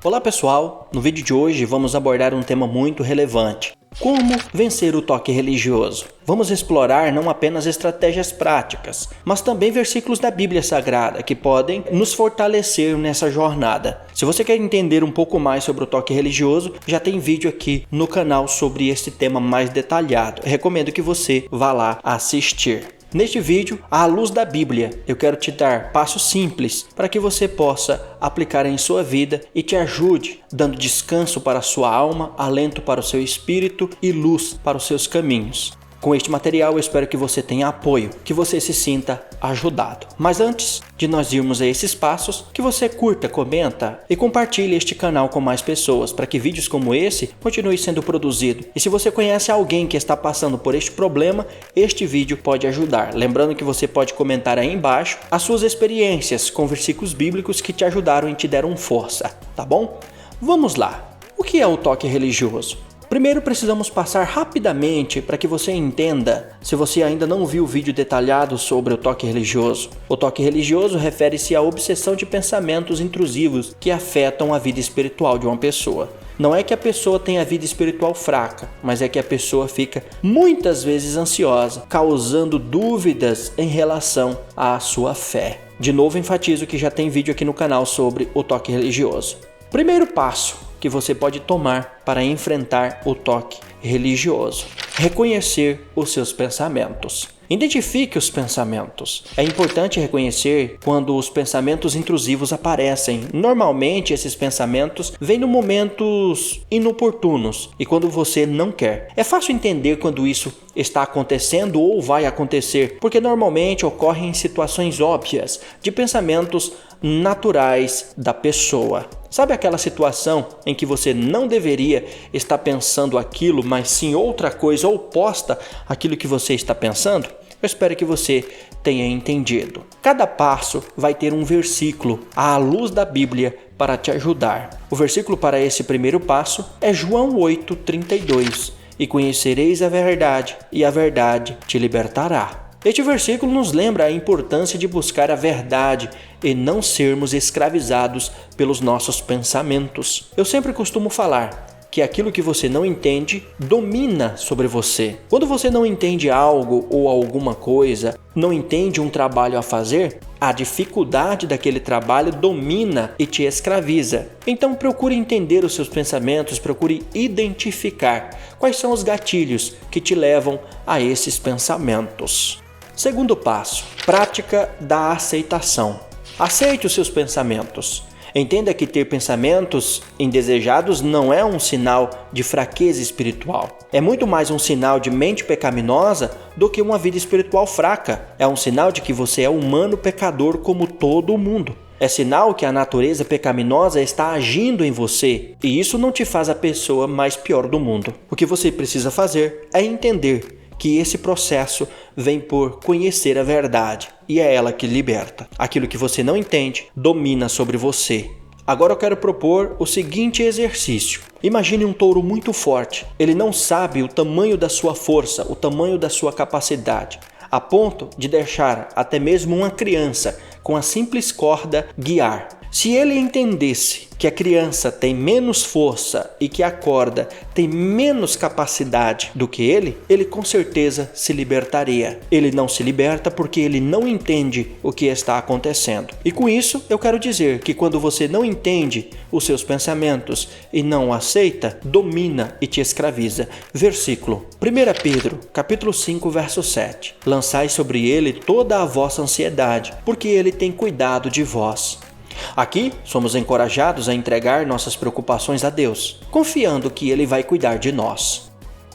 Olá pessoal, no vídeo de hoje vamos abordar um tema muito relevante. Como vencer o toque religioso? Vamos explorar não apenas estratégias práticas, mas também versículos da Bíblia Sagrada que podem nos fortalecer nessa jornada. Se você quer entender um pouco mais sobre o toque religioso, já tem vídeo aqui no canal sobre esse tema mais detalhado. Eu recomendo que você vá lá assistir. Neste vídeo, à luz da Bíblia, eu quero te dar passos simples para que você possa aplicar em sua vida e te ajude, dando descanso para a sua alma, alento para o seu espírito e luz para os seus caminhos. Com este material, eu espero que você tenha apoio, que você se sinta ajudado. Mas antes de nós irmos a esses passos, que você curta, comenta e compartilhe este canal com mais pessoas, para que vídeos como esse continuem sendo produzidos. E se você conhece alguém que está passando por este problema, este vídeo pode ajudar. Lembrando que você pode comentar aí embaixo as suas experiências com versículos bíblicos que te ajudaram e te deram força, tá bom? Vamos lá! O que é o toque religioso? Primeiro precisamos passar rapidamente para que você entenda, se você ainda não viu o vídeo detalhado sobre o toque religioso. O toque religioso refere-se à obsessão de pensamentos intrusivos que afetam a vida espiritual de uma pessoa. Não é que a pessoa tenha a vida espiritual fraca, mas é que a pessoa fica muitas vezes ansiosa, causando dúvidas em relação à sua fé. De novo enfatizo que já tem vídeo aqui no canal sobre o toque religioso. Primeiro passo que você pode tomar para enfrentar o toque religioso: reconhecer os seus pensamentos. Identifique os pensamentos. É importante reconhecer quando os pensamentos intrusivos aparecem. Normalmente esses pensamentos vêm em momentos inoportunos e quando você não quer. É fácil entender quando isso está acontecendo ou vai acontecer, porque normalmente ocorrem em situações óbvias de pensamentos naturais da pessoa. Sabe aquela situação em que você não deveria estar pensando aquilo, mas sim outra coisa oposta àquilo que você está pensando? Eu espero que você tenha entendido. Cada passo vai ter um versículo à luz da Bíblia para te ajudar. O versículo para esse primeiro passo é João 8:32. E conhecereis a verdade, e a verdade te libertará. Este versículo nos lembra a importância de buscar a verdade e não sermos escravizados pelos nossos pensamentos. Eu sempre costumo falar que aquilo que você não entende domina sobre você. Quando você não entende algo ou alguma coisa, não entende um trabalho a fazer, a dificuldade daquele trabalho domina e te escraviza. Então procure entender os seus pensamentos, procure identificar quais são os gatilhos que te levam a esses pensamentos. Segundo passo, prática da aceitação. Aceite os seus pensamentos. Entenda que ter pensamentos indesejados não é um sinal de fraqueza espiritual. É muito mais um sinal de mente pecaminosa do que uma vida espiritual fraca. É um sinal de que você é humano pecador como todo mundo. É sinal que a natureza pecaminosa está agindo em você e isso não te faz a pessoa mais pior do mundo. O que você precisa fazer é entender que esse processo vem por conhecer a verdade e é ela que liberta. Aquilo que você não entende domina sobre você. Agora eu quero propor o seguinte exercício. Imagine um touro muito forte. Ele não sabe o tamanho da sua força, o tamanho da sua capacidade, a ponto de deixar até mesmo uma criança com a simples corda guiar. Se ele entendesse que a criança tem menos força e que a corda tem menos capacidade do que ele com certeza se libertaria. Ele não se liberta porque ele não entende o que está acontecendo. E com isso eu quero dizer que quando você não entende os seus pensamentos e não aceita, domina e te escraviza. Versículo 1 Pedro, capítulo 5, verso 7. Lançai sobre ele toda a vossa ansiedade, porque ele tem cuidado de vós. Aqui, somos encorajados a entregar nossas preocupações a Deus, confiando que Ele vai cuidar de nós.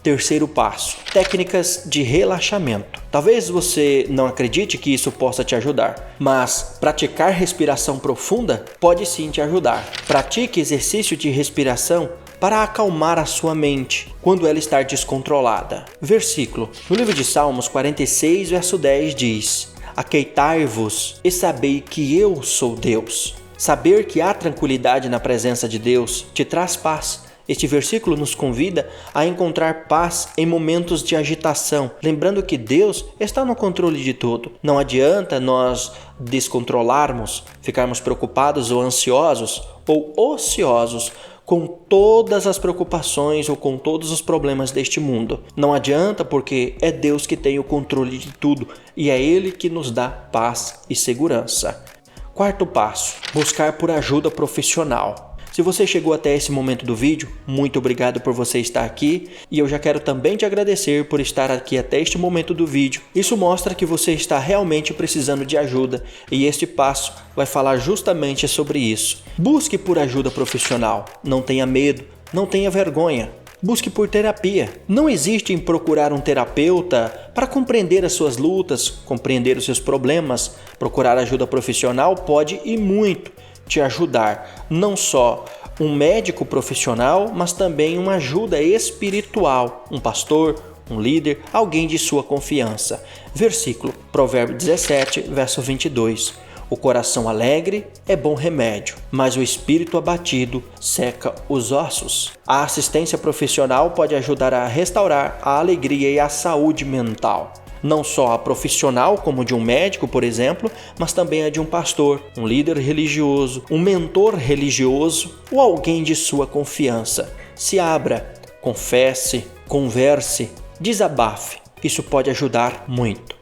Terceiro passo, técnicas de relaxamento. Talvez você não acredite que isso possa te ajudar, mas praticar respiração profunda pode sim te ajudar. Pratique exercício de respiração para acalmar a sua mente quando ela está descontrolada. Versículo, no livro de Salmos 46, verso 10 diz: Aqueitai-vos e sabei que eu sou Deus. Saber que há tranquilidade na presença de Deus te traz paz Este versículo nos convida a encontrar paz em momentos de agitação, lembrando que Deus está no controle de tudo. Não adianta nós descontrolarmos, ficarmos preocupados ou ansiosos ou ociosos com todas as preocupações ou com todos os problemas deste mundo. Não adianta, porque é Deus que tem o controle de tudo e é Ele que nos dá paz e segurança. Quarto passo: buscar por ajuda profissional. Se você chegou até esse momento do vídeo, muito obrigado por você estar aqui, e eu já quero também te agradecer por estar aqui até este momento do vídeo. Isso mostra que você está realmente precisando de ajuda, e este passo vai falar justamente sobre isso. Busque por ajuda profissional, não tenha medo, não tenha vergonha. Busque por terapia. Não existe em procurar um terapeuta para compreender as suas lutas, compreender os seus problemas. Procurar ajuda profissional pode e muito te ajudar. Não só um médico profissional, mas também uma ajuda espiritual. Um pastor, um líder, alguém de sua confiança. Versículo, Provérbio 17, verso 22. O coração alegre é bom remédio, mas o espírito abatido seca os ossos. A assistência profissional pode ajudar a restaurar a alegria e a saúde mental. Não só a profissional, como de um médico, por exemplo, mas também a de um pastor, um líder religioso, um mentor religioso ou alguém de sua confiança. Se abra, confesse, converse, desabafe. Isso pode ajudar muito.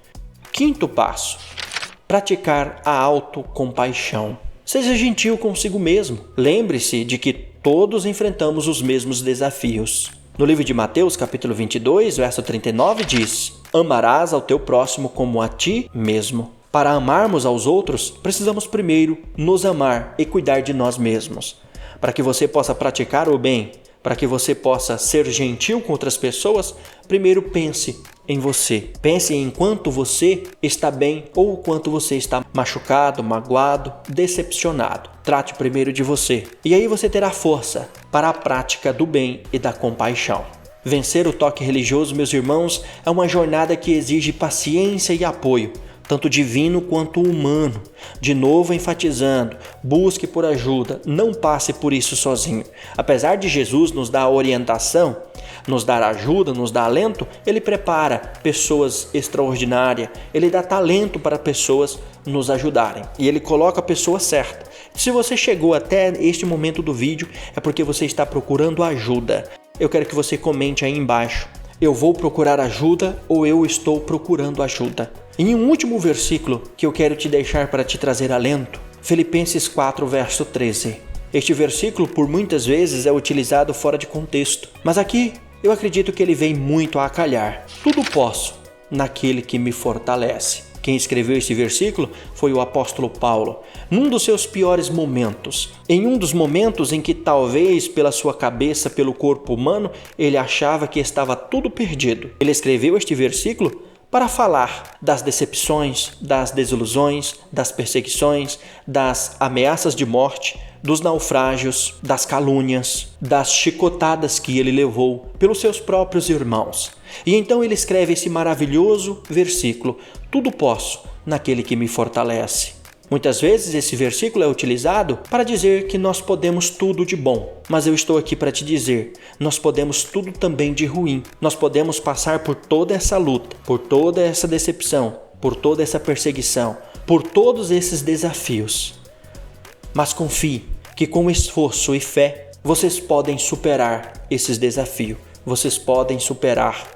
Quinto passo: praticar a autocompaixão. Seja gentil consigo mesmo. Lembre-se de que todos enfrentamos os mesmos desafios. No livro de Mateus, capítulo 22, verso 39, diz: amarás ao teu próximo como a ti mesmo. Para amarmos aos outros, precisamos primeiro nos amar e cuidar de nós mesmos. Para que você possa praticar o bem, para que você possa ser gentil com outras pessoas, primeiro pense em você. Pense em quanto você está bem ou quanto você está machucado, magoado, decepcionado. Trate primeiro de você. E aí você terá força para a prática do bem e da compaixão. Vencer o toque religioso, meus irmãos, é uma jornada que exige paciência e apoio, tanto divino quanto humano. De novo enfatizando, busque por ajuda, não passe por isso sozinho. Apesar de Jesus nos dar orientação, nos dar ajuda, nos dar alento, Ele prepara pessoas extraordinárias, Ele dá talento para pessoas nos ajudarem e Ele coloca a pessoa certa. Se você chegou até este momento do vídeo, é porque você está procurando ajuda. Eu quero que você comente aí embaixo: eu vou procurar ajuda ou eu estou procurando ajuda? Em um último versículo que eu quero te deixar para te trazer alento, Filipenses 4, verso 13. Este versículo por muitas vezes é utilizado fora de contexto, mas aqui eu acredito que ele vem muito a calhar. Tudo posso naquele que me fortalece. Quem escreveu esse versículo foi o apóstolo Paulo, num dos seus piores momentos. Em um dos momentos em que talvez pela sua cabeça, pelo corpo humano, ele achava que estava tudo perdido. Ele escreveu este versículo para falar das decepções, das desilusões, das perseguições, das ameaças de morte, dos naufrágios, das calúnias, das chicotadas que ele levou pelos seus próprios irmãos. E então ele escreve esse maravilhoso versículo: tudo posso naquele que me fortalece. Muitas vezes esse versículo é utilizado para dizer que nós podemos tudo de bom, mas eu estou aqui para te dizer, nós podemos tudo também de ruim. Nós podemos passar por toda essa luta, por toda essa decepção, por toda essa perseguição, por todos esses desafios. Mas confie que com esforço e fé, vocês podem superar esses desafios, vocês podem superar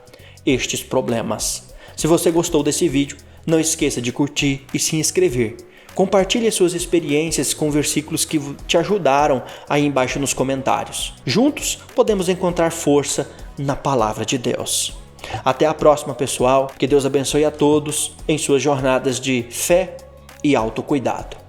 estes problemas. Se você gostou desse vídeo, não esqueça de curtir e se inscrever. Compartilhe suas experiências com versículos que te ajudaram aí embaixo nos comentários. Juntos podemos encontrar força na palavra de Deus. Até a próxima, pessoal. Que Deus abençoe a todos em suas jornadas de fé e autocuidado.